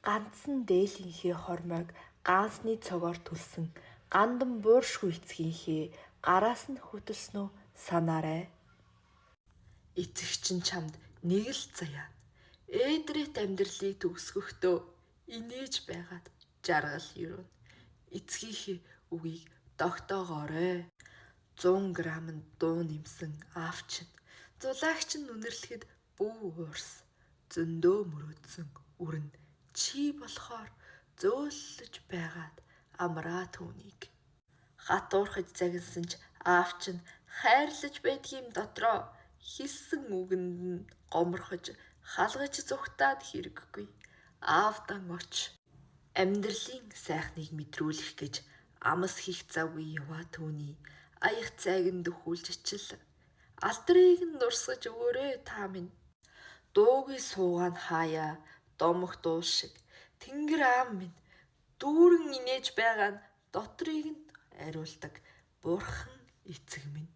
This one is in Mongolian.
Ганцхан дээлийнхээ хормойг гаансны цогоор түлсэн гандан бууршгүй эцгийнхээ гараас нь хөтөлснөө санаарай. Эцэг чинь чамд нэг л заяа. Ээдрét амьдралыг төгсгөхдөө инээж байгаад жаргал юруу. Эцгийнхээ үгийг тогтоогоорой. 100 грамм дуу нэмсэн аав чинь зулаагч нь үнэрлэхэд бүү уурс. Зөндөө мөрөөдсөн үрэн чи болохоор зөөлөж байгаад амраа түүнийг. Хатуурхаж загинсан ч аав чинь хайрлаж байдгийн дотроо хэлсэн үгэнд нь гоморхож халгаж зүхтаад хэрэггүй. Аавдан оч. Амьдралын сайхныг мэдрүүлэх гэж амс хийх завгүй яваа түүний аях цайг нь дөхүүлж ичил. Алдрыг нь дурсгаж өгөөрэй та минь. Дуугүй суугаан хаяа домох дуу шиг тэнгэр аав минь дүүрэн инээж байгаа нь дотрыг нь ариулдаг бурхан эцэг минь.